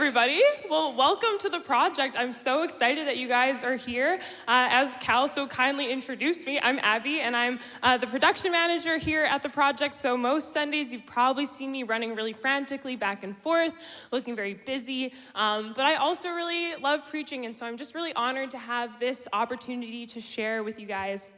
everybody. Well, welcome to The Project. I'm so excited that you guys are here. As Cal so kindly introduced me, I'm Abbey, and I'm the production manager here at The Project. So most Sundays, you've probably seen me running really frantically back and forth, looking very busy. But I also really love preaching, and so I'm just really honored to have this opportunity to share with you guys.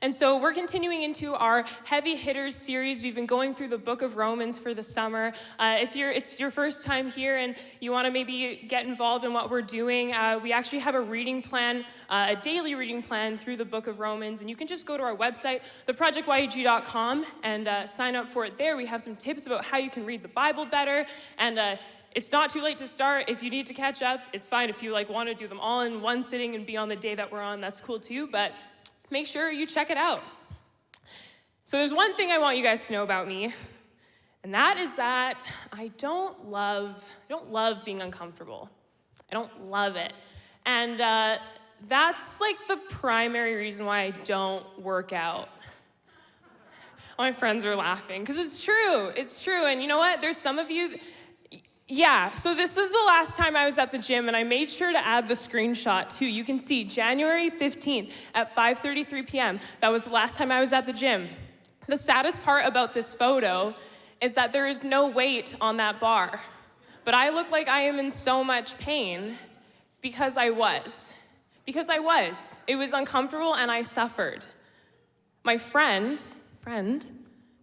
And so we're continuing into our Heavy Hitters series. We've been going through the book of Romans for the summer. If it's your first time here and you want to maybe get involved in what we're doing, we actually have a reading plan, a daily reading plan through the book of Romans. And you can just go to our website, theprojectyeg.com, and sign up for it there. We have some tips about how you can read the Bible better. And it's not too late to start. If you need to catch up, it's fine. If you want to do them all in one sitting and be on the day that we're on, that's cool too. But make sure you check it out. So there's one thing I want you guys to know about me, and that is that I don't love being uncomfortable. I don't love it. And that's like the primary reason why I don't work out. All my friends are laughing, because it's true. And you know what? There's some of you, yeah, so this was the last time I was at the gym, and I made sure to add the screenshot too. You can see January 15th at 5:33 p.m. That was the last time I was at the gym. The saddest part about this photo is that there is no weight on that bar. But I look like I am in so much pain because I was. It was uncomfortable and I suffered. My friend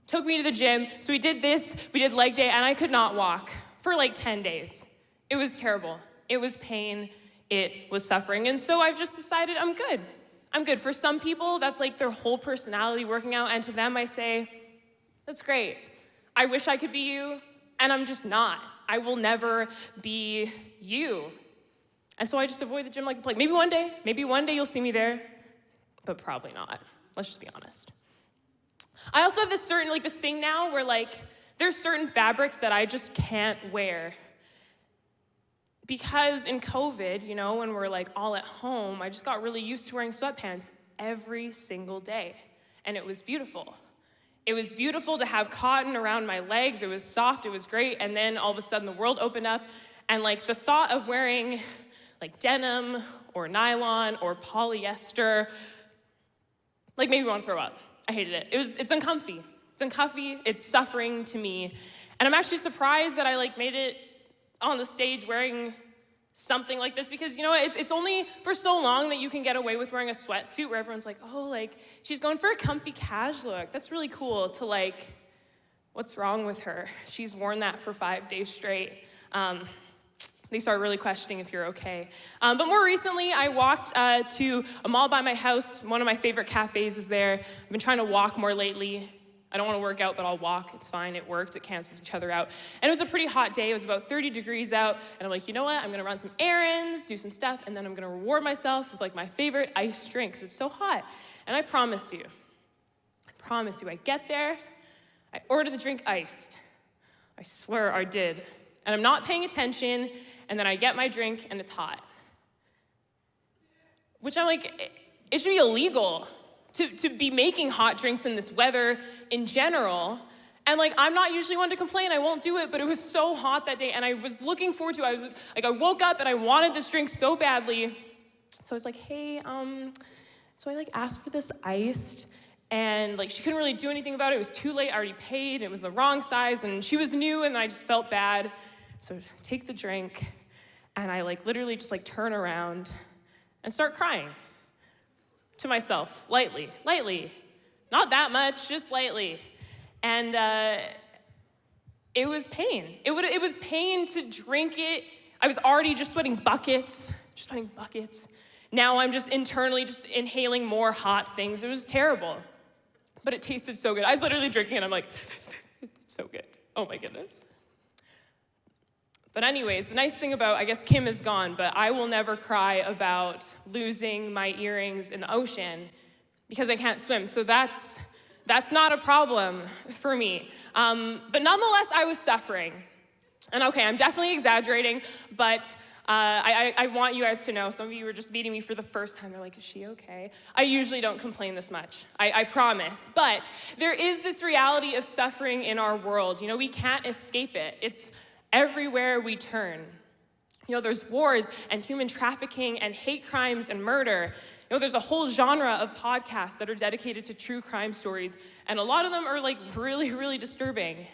took me to the gym, so we did leg day, and I could not walk for like 10 days. It was terrible. It was pain. It was suffering. And so I've just decided I'm good. For some people, that's like their whole personality working out. And to them, I say, that's great. I wish I could be you, and I'm just not. I will never be you. And so I just avoid the gym like the plague. Maybe one day you'll see me there, but probably not. Let's just be honest. I also have this thing now where there's certain fabrics that I just can't wear. Because in COVID, when we're all at home, I just got really used to wearing sweatpants every single day. And it was beautiful. It was beautiful to have cotton around my legs. It was soft, it was great. And then all of a sudden the world opened up, and the thought of wearing denim or nylon or polyester, made me want to throw up. I hated it. It's uncomfy. It's uncomfy, it's suffering to me. And I'm actually surprised that I made it on the stage wearing something like this, because it's only for so long that you can get away with wearing a sweatsuit where everyone's she's going for a comfy cash look. That's really cool to what's wrong with her? She's worn that for 5 days straight. They start really questioning if you're okay. But more recently, I walked to a mall by my house. One of my favorite cafes is there. I've been trying to walk more lately. I don't want to work out, but I'll walk. It's fine. It works. It cancels each other out. And it was a pretty hot day. It was about 30 degrees out. And I'm you know what? I'm going to run some errands, do some stuff, and then I'm going to reward myself with my favorite iced drink because it's so hot. And I promise you, I get there, I order the drink iced. I swear I did. And I'm not paying attention, and then I get my drink, and it's hot. Which I'm it should be illegal to be making hot drinks in this weather in general. And I'm not usually one to complain, I won't do it, but it was so hot that day, and I was looking forward to it. I woke up and I wanted this drink so badly. So I was hey, so I asked for this iced, and she couldn't really do anything about it. It was too late, I already paid, it was the wrong size, and she was new, and I just felt bad. So I take the drink, and I literally just turn around and start crying. To myself, lightly, not that much, just lightly. And it was pain. It was pain to drink it. I was already just sweating buckets. Now I'm just internally just inhaling more hot things. It was terrible, but it tasted so good. I was literally drinking it, and I'm it's so good. Oh my goodness. But anyways, the nice thing about, I guess Kim is gone, but I will never cry about losing my earrings in the ocean because I can't swim. So that's not a problem for me. But nonetheless, I was suffering. And okay, I'm definitely exaggerating, but I want you guys to know, some of you were just meeting me for the first time. They're is she okay? I usually don't complain this much, I promise. But there is this reality of suffering in our world. We can't escape it. It's everywhere we turn. There's wars and human trafficking and hate crimes and murder. There's a whole genre of podcasts that are dedicated to true crime stories, and a lot of them are like really, really disturbing.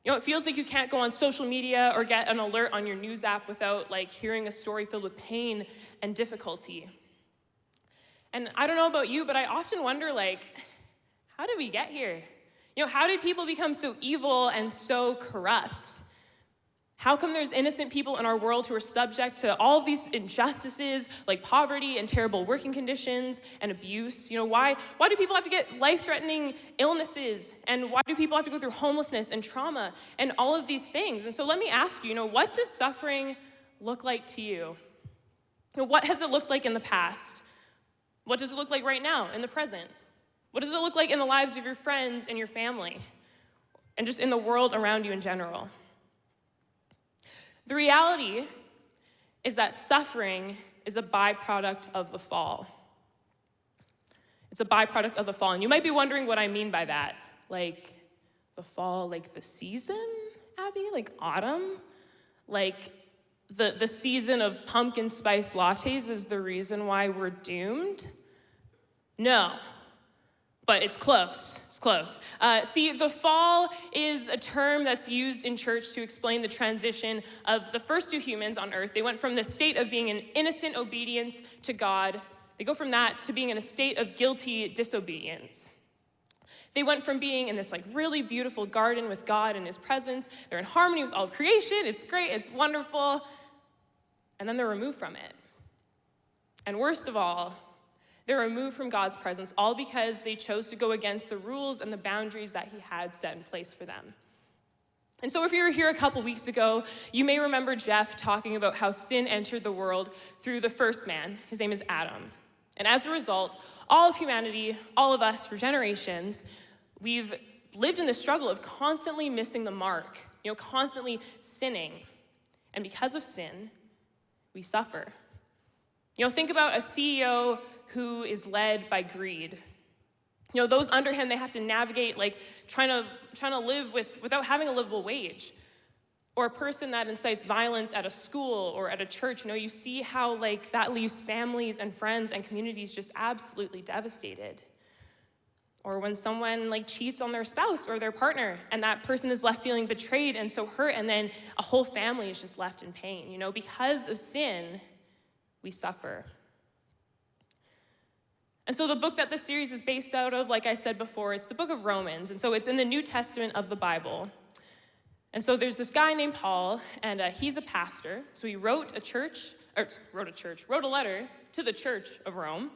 It feels like you can't go on social media or get an alert on your news app without like hearing a story filled with pain and difficulty. And I don't know about you, but I often wonder, like, how did we get here? How did people become so evil and so corrupt? How come there's innocent people in our world who are subject to all of these injustices, like poverty and terrible working conditions and abuse? Why do people have to get life-threatening illnesses? And why do people have to go through homelessness and trauma and all of these things? And so let me ask you, what does suffering look like to you? What has it looked like in the past? What does it look like right now, in the present? What does it look like in the lives of your friends and your family? And just in the world around you in general? The reality is that suffering is a byproduct of the fall. It's a byproduct of the fall. And you might be wondering what I mean by that. Like the fall, like the season, Abbey? Like autumn? Like the season of pumpkin spice lattes is the reason why we're doomed? No. But it's close. It's close. See, the fall is a term that's used in church to explain the transition of the first two humans on earth. They went from the state of being in innocent obedience to God. They go from that to being in a state of guilty disobedience. They went from being in this like really beautiful garden with God and his presence. They're in harmony with all of creation. It's great. It's wonderful. And then they're removed from it. And worst of all, they're removed from God's presence, all because they chose to go against the rules and the boundaries that he had set in place for them. And so if you were here a couple weeks ago, you may remember Jeff talking about how sin entered the world through the first man. His name is Adam. And as a result, all of humanity, all of us for generations, we've lived in the struggle of constantly missing the mark, constantly sinning. And because of sin, we suffer. Think about a CEO who is led by greed. Those under him, they have to navigate like trying to live without having a livable wage. Or a person that incites violence at a school or at a church. You see how like that leaves families and friends and communities just absolutely devastated. Or when someone like cheats on their spouse or their partner and that person is left feeling betrayed and so hurt, and then a whole family is just left in pain. Because of sin, we suffer. And so the book that this series is based out of, like I said before, it's the book of Romans. And so it's in the New Testament of the Bible. And so there's this guy named Paul, and he's a pastor. So he wrote a letter to the Church of Rome,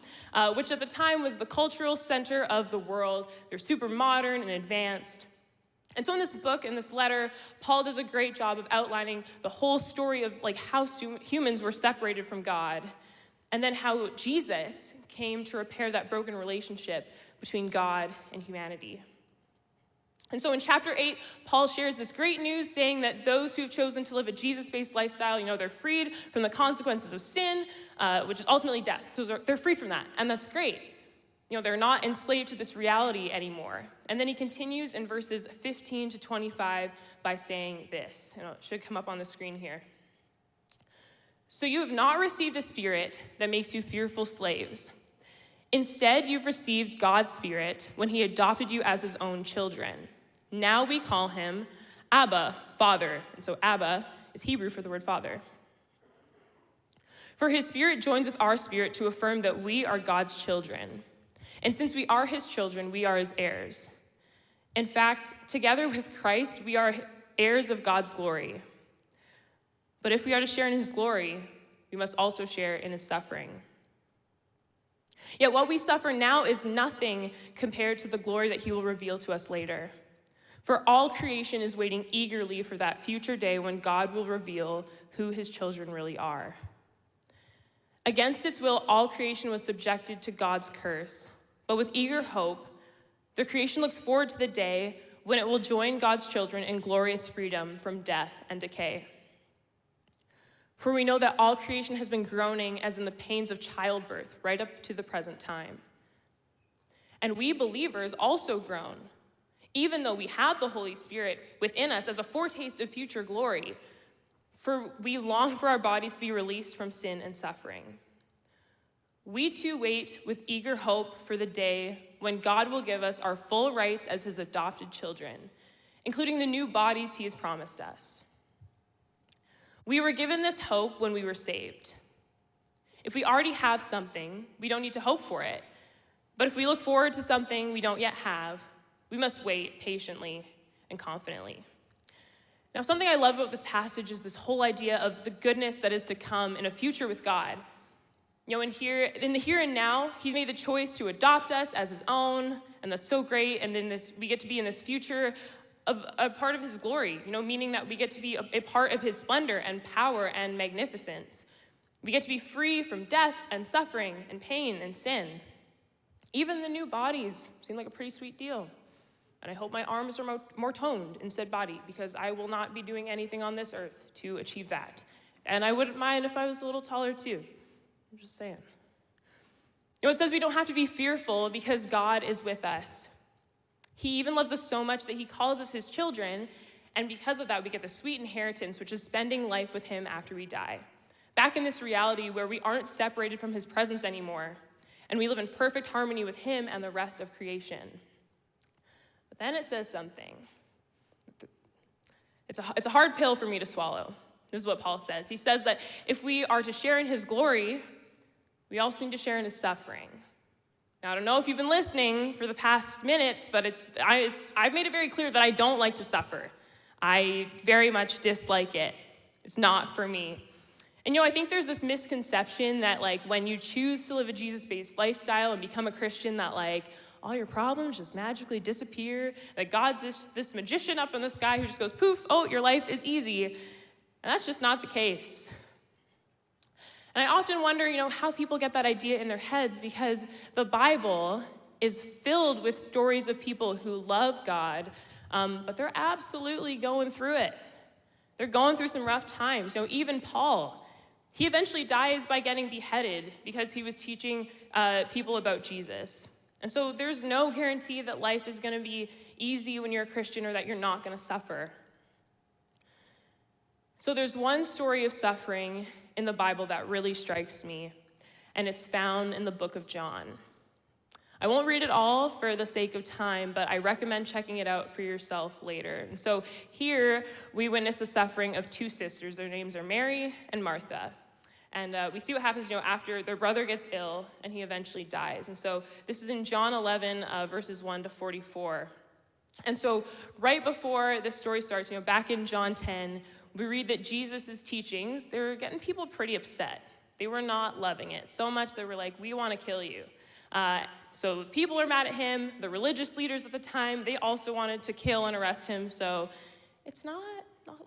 which at the time was the cultural center of the world. They're super modern and advanced. And so in this book, in this letter, Paul does a great job of outlining the whole story of like how humans were separated from God, and then how Jesus came to repair that broken relationship between God and humanity. And so in chapter 8, Paul shares this great news saying that those who have chosen to live a Jesus-based lifestyle, they're freed from the consequences of sin, which is ultimately death. So they're free from that, and that's great. They're not enslaved to this reality anymore. And then he continues in verses 15 to 25 by saying this. It should come up on the screen here. So you have not received a spirit that makes you fearful slaves. Instead, you've received God's Spirit when he adopted you as his own children. Now we call him Abba, Father. And so Abba is Hebrew for the word Father. For his Spirit joins with our spirit to affirm that we are God's children. And since we are his children, we are his heirs. In fact, together with Christ, we are heirs of God's glory. But if we are to share in his glory, we must also share in his suffering. Yet what we suffer now is nothing compared to the glory that he will reveal to us later. For all creation is waiting eagerly for that future day when God will reveal who his children really are. Against its will, all creation was subjected to God's curse. But with eager hope, the creation looks forward to the day when it will join God's children in glorious freedom from death and decay. For we know that all creation has been groaning as in the pains of childbirth right up to the present time. And we believers also groan, even though we have the Holy Spirit within us as a foretaste of future glory. For we long for our bodies to be released from sin and suffering. We too wait with eager hope for the day when God will give us our full rights as his adopted children, including the new bodies he has promised us. We were given this hope when we were saved. If we already have something, we don't need to hope for it. But if we look forward to something we don't yet have, we must wait patiently and confidently. Now, something I love about this passage is this whole idea of the goodness that is to come in a future with God. You know, in the here and now, he made the choice to adopt us as his own, and that's so great. And in this, we get to be in this future of a part of his glory, you know, meaning that we get to be a part of his splendor and power and magnificence. We get to be free from death and suffering and pain and sin. Even the new bodies seem like a pretty sweet deal. And I hope my arms are more toned in said body, because I will not be doing anything on this earth to achieve that. And I wouldn't mind if I was a little taller too. I'm just saying. You know, it says we don't have to be fearful because God is with us. He even loves us so much that he calls us his children, and because of that, we get the sweet inheritance, which is spending life with him after we die. Back in this reality where we aren't separated from his presence anymore, and we live in perfect harmony with him and the rest of creation. But then it says something. It's a hard pill for me to swallow. This is what Paul says. He says that if we are to share in his glory, we also need to share in his suffering. Now, I don't know if you've been listening for the past minutes, but I've made it very clear that I don't like to suffer. I very much dislike it. It's not for me. And you know, I think there's this misconception that like when you choose to live a Jesus-based lifestyle and become a Christian, that like all your problems just magically disappear, that God's this magician up in the sky who just goes poof, oh, your life is easy. And that's just not the case. And I often wonder, you know, how people get that idea in their heads, because the Bible is filled with stories of people who love God, but they're absolutely going through it. They're going through some rough times. You know, even Paul, he eventually dies by getting beheaded because he was teaching people about Jesus. And so there's no guarantee that life is going to be easy when you're a Christian, or that you're not going to suffer. So there's one story of suffering in the Bible that really strikes me, and it's found in the book of John. I won't read it all for the sake of time, but I recommend checking it out for yourself later. And so here we witness the suffering of two sisters. Their names are Mary and Martha. And we see what happens, you know, after their brother gets ill and he eventually dies. And so this is in John 11, verses 1 to 44. And so right before this story starts, you know, back in John 10, we read that Jesus' teachings, they were getting people pretty upset. They were not loving it so much they were like, we want to kill you. So people are mad at him. The religious leaders at the time, they also wanted to kill and arrest him. So it's not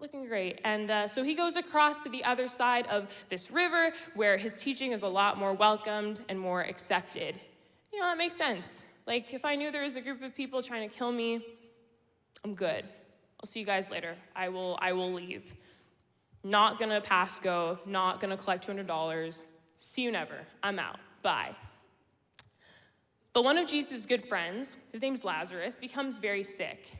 looking great. And so he goes across to the other side of this river where his teaching is a lot more welcomed and more accepted. You know, that makes sense. Like, if I knew there was a group of people trying to kill me, I'm good. I'll see you guys later. I will leave. Not gonna pass go, not gonna collect $200. See you never. I'm out. Bye. But one of Jesus' good friends, his name's Lazarus, becomes very sick.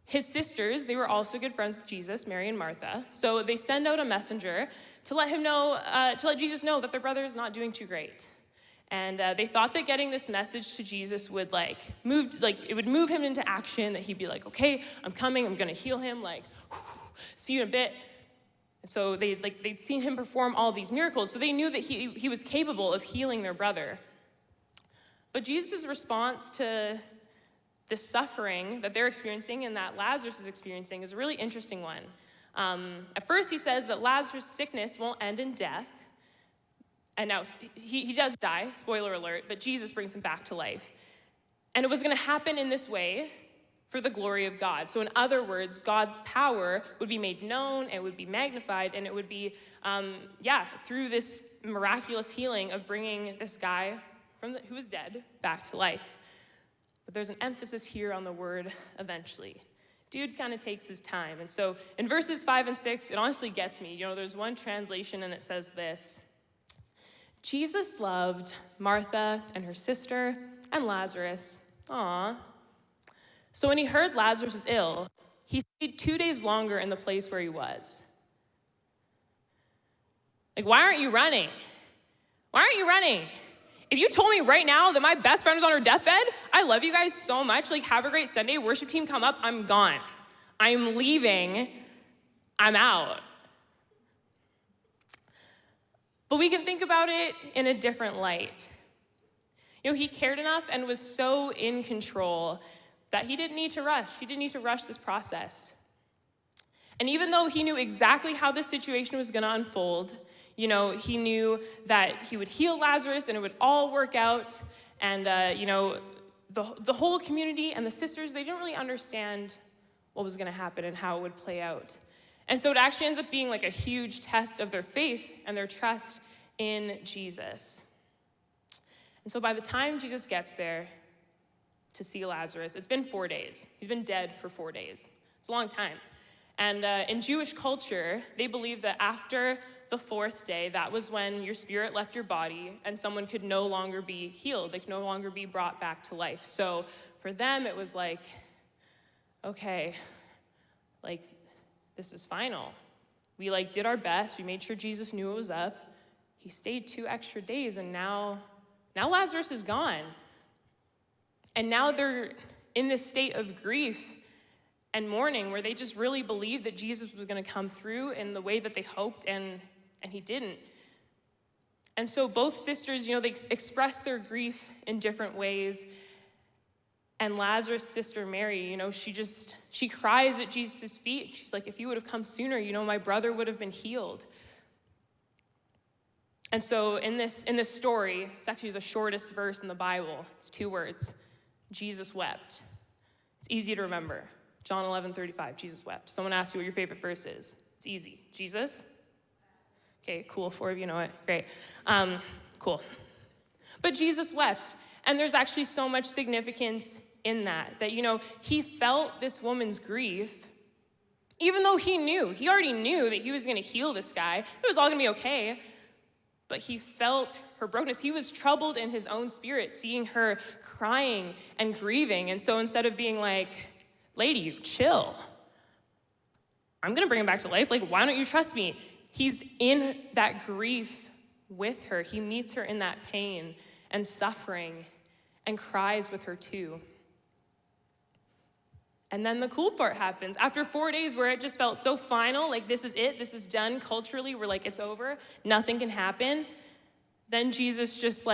His sisters, they were also good friends with Jesus, Mary and Martha. So they send out a messenger to let Jesus know that their brother is not doing too great. And they thought that getting this message to Jesus would it would move him into action, that he'd be like, okay, I'm coming, I'm gonna heal him, see you in a bit. And so they'd seen him perform all these miracles, so they knew that he was capable of healing their brother. But Jesus' response to this suffering that they're experiencing and that Lazarus is experiencing is a really interesting one. At first, he says that Lazarus' sickness won't end in death. And now he does die, spoiler alert, but Jesus brings him back to life. And it was going to happen in this way for the glory of God. So in other words, God's power would be made known, and would be magnified, and it would be, through this miraculous healing of bringing this guy who was dead back to life. But there's an emphasis here on the word eventually. Dude kind of takes his time. And so in verses 5 and 6, it honestly gets me. You know, there's one translation and it says this: Jesus loved Martha and her sister and Lazarus. Aw. So when he heard Lazarus was ill, he stayed 2 days longer in the place where he was. Like, why aren't you running? Why aren't you running? If you told me right now that my best friend is on her deathbed, I love you guys so much. Like, have a great Sunday. Worship team, come up. I'm gone. I'm leaving. I'm out. But we can think about it in a different light. He cared enough and was so in control that he didn't need to rush. He didn't need to rush this process. And even though he knew exactly how this situation was going to unfold, he knew that he would heal Lazarus and it would all work out. And, the whole community and the sisters, they didn't really understand what was going to happen and how it would play out. And so it actually ends up being like a huge test of their faith and their trust in Jesus. And so by the time Jesus gets there to see Lazarus, it's been 4 days. He's been dead for 4 days. It's a long time. And in Jewish culture, they believe that after the fourth day, that was when your spirit left your body and someone could no longer be healed. They could no longer be brought back to life. So for them, it was like, okay, like, this is final. We did our best. We made sure Jesus knew it was up. He stayed 2 extra days, and now Lazarus is gone. And now they're in this state of grief and mourning where they just really believed that Jesus was going to come through in the way that they hoped, and he didn't. And so both sisters, they expressed their grief in different ways. And Lazarus' sister Mary, she cries at Jesus' feet. She's like, if you would have come sooner, my brother would have been healed. And so in this story, it's actually the shortest verse in the Bible. It's 2 words. Jesus wept. It's easy to remember. John 11:35, Jesus wept. Someone asks you what your favorite verse is. It's easy. Jesus? Okay, cool. 4 of you know it. Great. Cool. But Jesus wept. And there's actually so much significance in that he felt this woman's grief, even though he already knew that he was going to heal this guy. It was all going to be okay. But he felt her brokenness. He was troubled in his own spirit, seeing her crying and grieving. And so instead of being like, lady, chill, I'm going to bring him back to life. Like, why don't you trust me? He's in that grief with her. He meets her in that pain and suffering and cries with her too. And then the cool part happens. After 4 days where it just felt so final, like this is it, this is done culturally, we're like, it's over, nothing can happen. Then Jesus just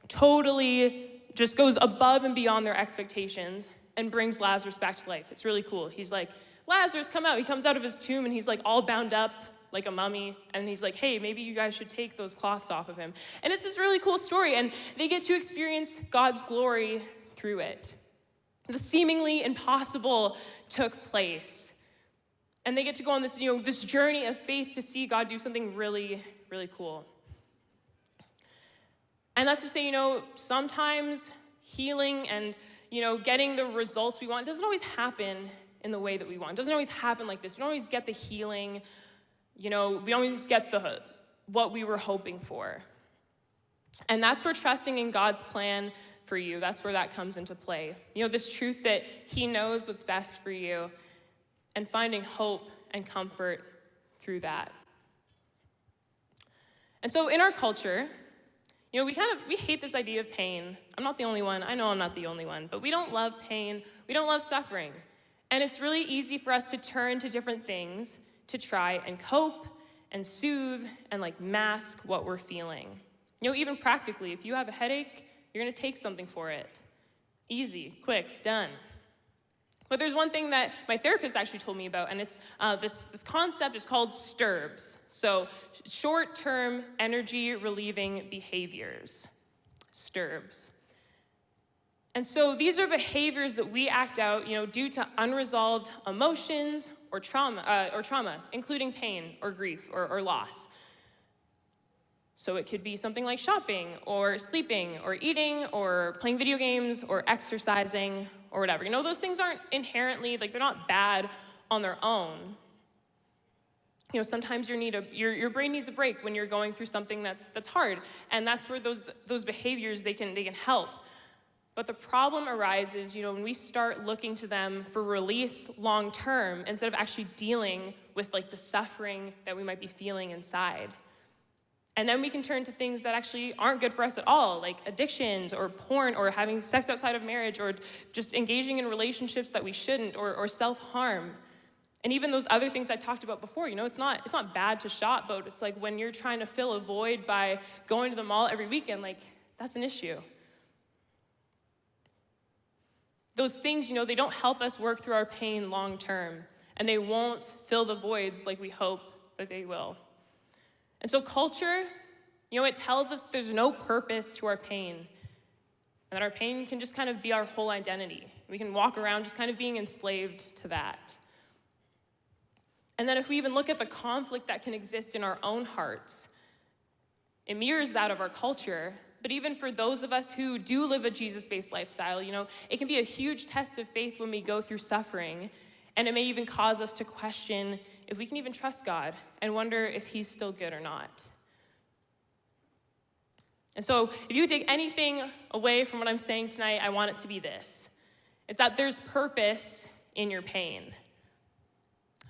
totally just goes above and beyond their expectations and brings Lazarus back to life. It's really cool. He's like, Lazarus, come out. He comes out of his tomb and he's all bound up like a mummy. And he's like, hey, maybe you guys should take those cloths off of him. And it's this really cool story. And they get to experience God's glory through it. The seemingly impossible took place. And they get to go on this, this journey of faith to see God do something really, really cool. And that's to say, sometimes healing and, getting the results we want doesn't always happen in the way that we want. It doesn't always happen like this. We don't always get the healing. We don't always get what we were hoping for. And that's where trusting in God's plan for you, that's where that comes into play. This truth that he knows what's best for you and finding hope and comfort through that. And so in our culture, we hate this idea of pain. I'm not the only one. I know I'm not the only one, but we don't love pain. We don't love suffering. And it's really easy for us to turn to different things to try and cope and soothe and mask what we're feeling. Even practically, if you have a headache, you're going to take something for it. Easy, quick, done. But there's one thing that my therapist actually told me about, and it's this concept is called Sturbs. So short-term energy-relieving behaviors, Sturbs. And so these are behaviors that we act out, due to unresolved emotions or trauma, including pain or grief or loss. So it could be something like shopping or sleeping or eating or playing video games or exercising or whatever. Those things aren't inherently, they're not bad on their own. Sometimes your brain needs a break when you're going through something that's hard. And that's where those behaviors, they can help. But the problem arises, when we start looking to them for release long term instead of actually dealing with the suffering that we might be feeling inside. And then we can turn to things that actually aren't good for us at all, like addictions or porn or having sex outside of marriage or just engaging in relationships that we shouldn't or self-harm. And even those other things I talked about before, it's not bad to shop, but it's like when you're trying to fill a void by going to the mall every weekend, like that's an issue. Those things, they don't help us work through our pain long term, and they won't fill the voids like we hope that they will. And so culture, it tells us there's no purpose to our pain, and that our pain can just kind of be our whole identity. We can walk around just kind of being enslaved to that. And then if we even look at the conflict that can exist in our own hearts, it mirrors that of our culture. But even for those of us who do live a Jesus-based lifestyle, it can be a huge test of faith when we go through suffering. And it may even cause us to question if we can even trust God and wonder if he's still good or not. And so if you take anything away from what I'm saying tonight, I want it to be this. It's that there's purpose in your pain.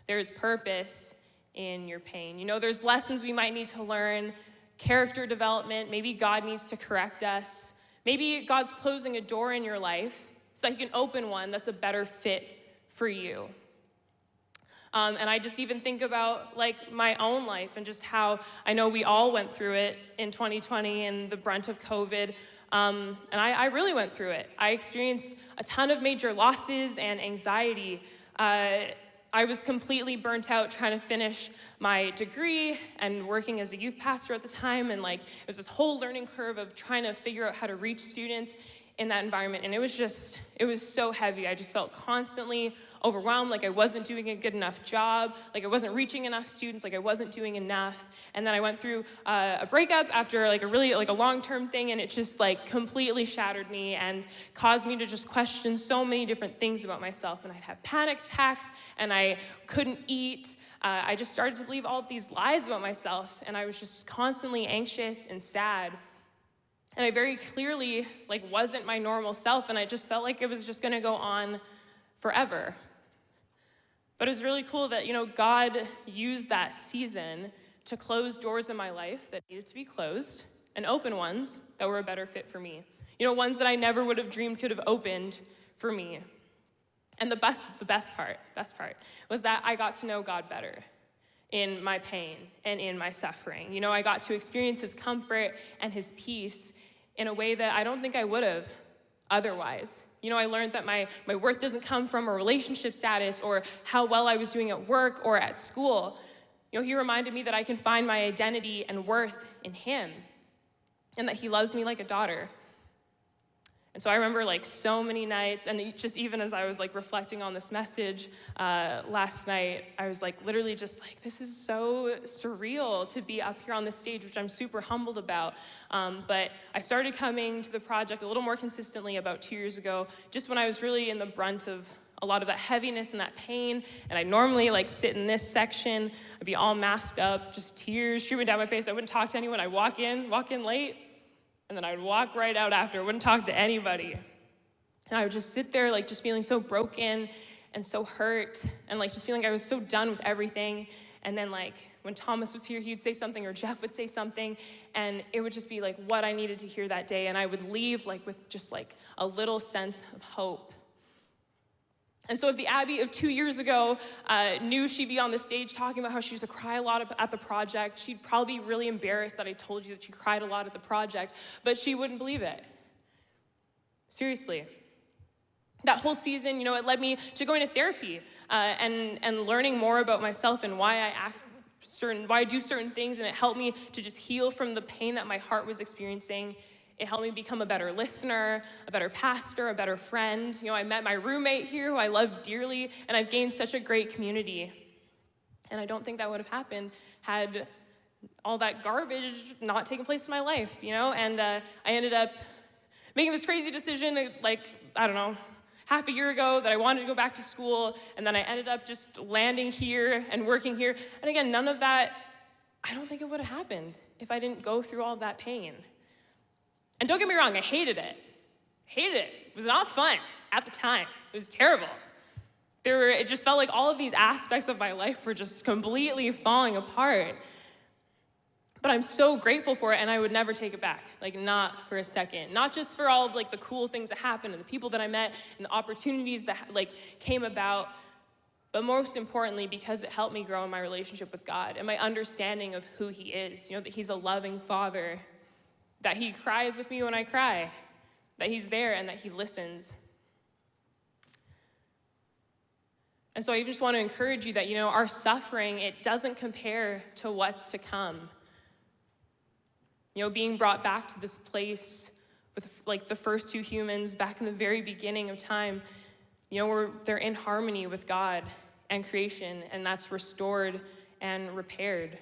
There's purpose in your pain. There's lessons we might need to learn, character development. Maybe God needs to correct us. Maybe God's closing a door in your life so that he can open one that's a better fit for you. And I just even think about my own life and just how I know we all went through it in 2020 and the brunt of COVID. And I really went through it. I experienced a ton of major losses and anxiety. I was completely burnt out trying to finish my degree and working as a youth pastor at the time. And it was this whole learning curve of trying to figure out how to reach students in that environment. And it was so heavy. I just felt constantly overwhelmed, like I wasn't doing a good enough job, like I wasn't reaching enough students, like I wasn't doing enough. And then I went through a breakup after a really a long-term thing, and it just completely shattered me and caused me to just question so many different things about myself. And I'd have panic attacks, and I couldn't eat. I just started to believe all of these lies about myself, and I was just constantly anxious and sad. And I very clearly wasn't my normal self, and I just felt like it was just gonna go on forever. But it was really cool that, God used that season to close doors in my life that needed to be closed and open ones that were a better fit for me. Ones that I never would have dreamed could have opened for me. And the best part was that I got to know God better in my pain and in my suffering. I got to experience his comfort and his peace in a way that I don't think I would have otherwise. I learned that my worth doesn't come from a relationship status or how well I was doing at work or at school. He reminded me that I can find my identity and worth in him, and that he loves me like a daughter. And so I remember so many nights, and just even as I was reflecting on this message last night, I was literally just this is so surreal to be up here on this stage, which I'm super humbled about. But I started coming to the project a little more consistently about 2 years ago, just when I was really in the brunt of a lot of that heaviness and that pain. And I normally sit in this section, I'd be all masked up, just tears streaming down my face. I wouldn't talk to anyone. I'd walk in late, and then I would walk right out after. I wouldn't talk to anybody. And I would just sit there just feeling so broken and so hurt and just feeling like I was so done with everything. And then when Thomas was here, he'd say something, or Jeff would say something, and it would just be what I needed to hear that day. And I would leave with just a little sense of hope. And so if the Abbey of 2 years ago knew she'd be on the stage talking about how she used to cry a lot at the project, she'd probably be really embarrassed that I told you that she cried a lot at the project, but she wouldn't believe it. Seriously. That whole season, it led me to going to therapy and learning more about myself and why I do certain things, and it helped me to just heal from the pain that my heart was experiencing. It helped me become a better listener, a better pastor, a better friend. I met my roommate here who I love dearly, and I've gained such a great community. And I don't think that would have happened had all that garbage not taken place in my life, And I ended up making this crazy decision, half a year ago, that I wanted to go back to school, and then I ended up just landing here and working here. And again, none of that, I don't think it would have happened if I didn't go through all that pain. And don't get me wrong, I hated it. It was not fun at the time. It was terrible. It just felt like all of these aspects of my life were just completely falling apart. But I'm so grateful for it, and I would never take it back, like not for a second. Not just for all of like the cool things that happened and the people that I met and the opportunities that like came about, but most importantly, because it helped me grow in my relationship with God and my understanding of who he is. You know, that he's a loving father, that he cries with me when I cry, that he's there and that he listens. And so I just want to encourage you that, you know, our suffering, it doesn't compare to what's to come. You know, being brought back to this place with like the first two humans back in the very beginning of time, you know, where they're in harmony with God and creation, and that's restored and repaired.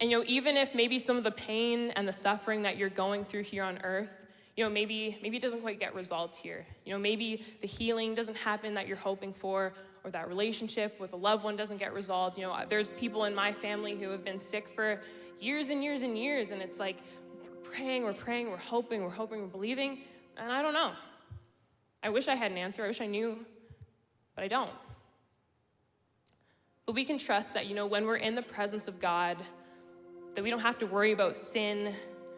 And, you know, even if maybe some of the pain and the suffering that you're going through here on earth, you know, maybe it doesn't quite get resolved here. You know, maybe the healing doesn't happen that you're hoping for, or that relationship with a loved one doesn't get resolved. You know, there's people in my family who have been sick for years and years and years, and it's like we're praying, we're hoping, we're believing, and I don't know. I wish I had an answer, I wish I knew, but I don't. But we can trust that, you know, when we're in the presence of God, that we don't have to worry about sin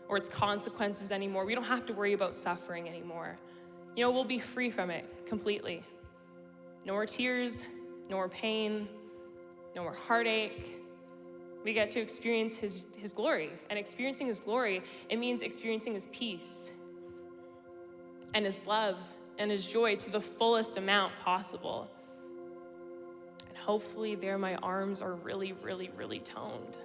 or its consequences anymore. We don't have to worry about suffering anymore. You know, we'll be free from it completely. No more tears, no more pain, no more heartache. We get to experience his glory. And experiencing his glory, it means experiencing his peace and his love and his joy to the fullest amount possible. And hopefully there my arms are really, really, really toned.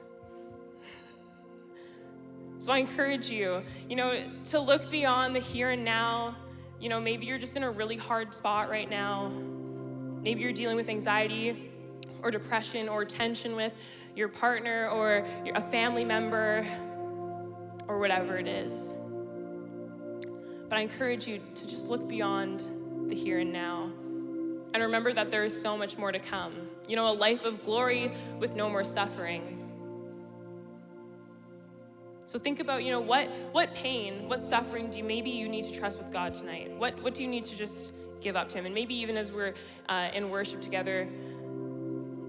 So I encourage you, you know, to look beyond the here and now. You know, maybe you're just in a really hard spot right now. Maybe you're dealing with anxiety or depression or tension with your partner or a family member or whatever it is. But I encourage you to just look beyond the here and now and remember that there is so much more to come. You know, a life of glory with no more suffering. So think about, you know, what pain, what suffering maybe you need to trust with God tonight? What do you need to just give up to him? And maybe even as we're in worship together,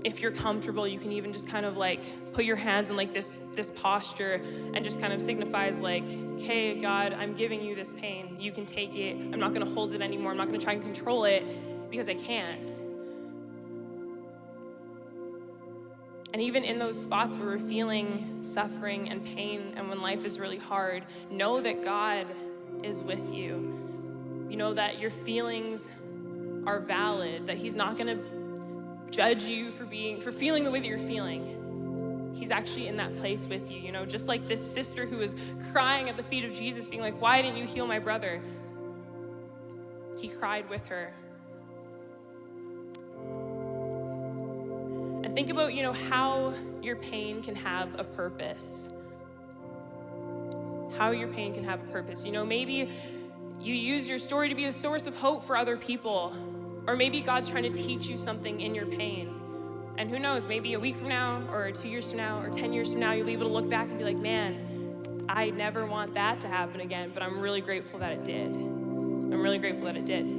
if you're comfortable, you can even just kind of like put your hands in like this posture and just kind of signifies like, hey, God, I'm giving you this pain. You can take it. I'm not going to hold it anymore. I'm not going to try and control it because I can't. And even in those spots where we're feeling suffering and pain and when life is really hard, know that God is with you. You know that your feelings are valid, that he's not going to judge you for feeling the way that you're feeling. He's actually in that place with you, you know, just like this sister who was crying at the feet of Jesus, being like, why didn't you heal my brother? He cried with her. And think about, you know, how your pain can have a purpose. How your pain can have a purpose. You know, maybe you use your story to be a source of hope for other people. Or maybe God's trying to teach you something in your pain. And who knows, maybe a week from now, or 2 years from now, or 10 years from now, you'll be able to look back and be like, man, I never want that to happen again, but I'm really grateful that it did. I'm really grateful that it did.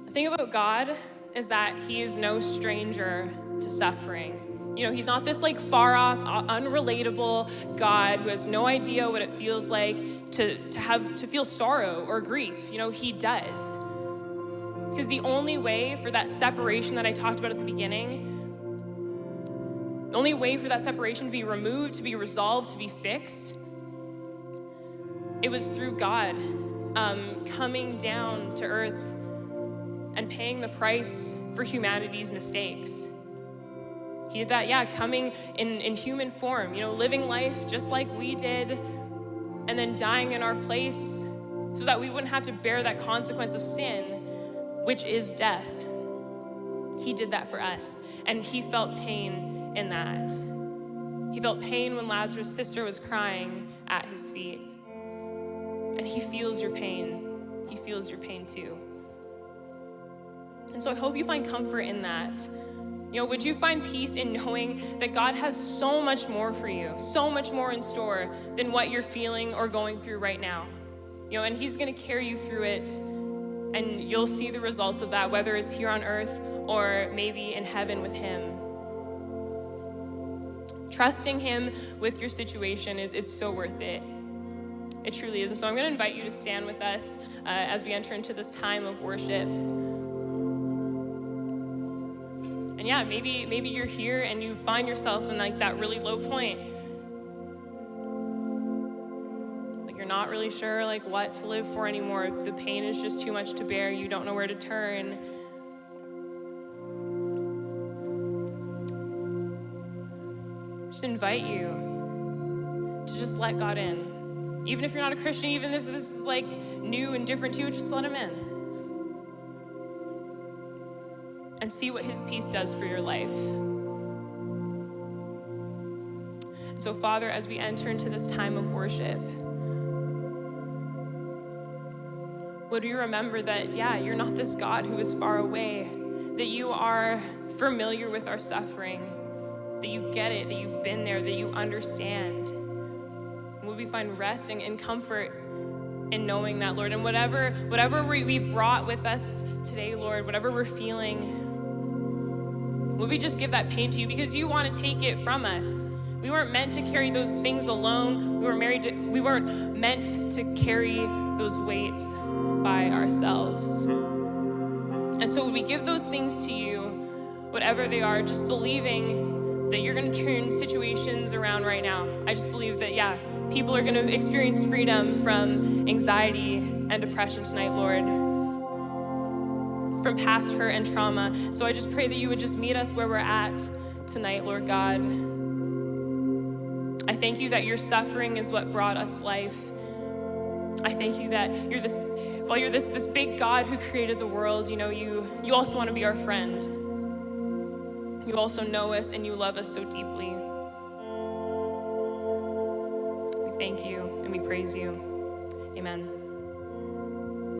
The thing about God is that he is no stranger to suffering. You know, he's not this like far off, unrelatable God who has no idea what it feels like to feel sorrow or grief. You know, he does. Because the only way for that separation that I talked about at the beginning, the only way for that separation to be removed, to be resolved, to be fixed, it was through God coming down to earth and paying the price for humanity's mistakes. He did that, coming in human form, you know, living life just like we did, and then dying in our place so that we wouldn't have to bear that consequence of sin, which is death. He did that for us, and he felt pain in that. He felt pain when Lazarus' sister was crying at his feet. And he feels your pain. He feels your pain too. And so I hope you find comfort in that. You know, would you find peace in knowing that God has so much more for you, so much more in store than what you're feeling or going through right now? You know, and he's gonna carry you through it, and you'll see the results of that, whether it's here on earth or maybe in heaven with him. Trusting him with your situation, it's so worth it. It truly is. And so I'm going to invite you to stand with us as we enter into this time of worship. And yeah, maybe you're here and you find yourself in like that really low point. Like you're not really sure like what to live for anymore. The pain is just too much to bear. You don't know where to turn. Just invite you to just let God in. Even if you're not a Christian, even if this is like new and different to you, just let him in. And see what his peace does for your life. So Father, as we enter into this time of worship, would we remember that, you're not this God who is far away, that you are familiar with our suffering, that you get it, that you've been there, that you understand. And would we find rest and comfort in knowing that, Lord? And whatever we've brought with us today, Lord, whatever we're feeling, would we just give that pain to you because you want to take it from us? We weren't meant to carry those things alone. We weren't meant to carry those weights by ourselves. And so would we give those things to you, whatever they are, just believing that you're going to turn situations around right now. I just believe that, people are going to experience freedom from anxiety and depression tonight, Lord, from past hurt and trauma. So I just pray that you would just meet us where we're at tonight, Lord God. I thank you that your suffering is what brought us life. I thank you that you're this big God who created the world, you also want to be our friend. You also know us and you love us so deeply. We thank you and we praise you. Amen.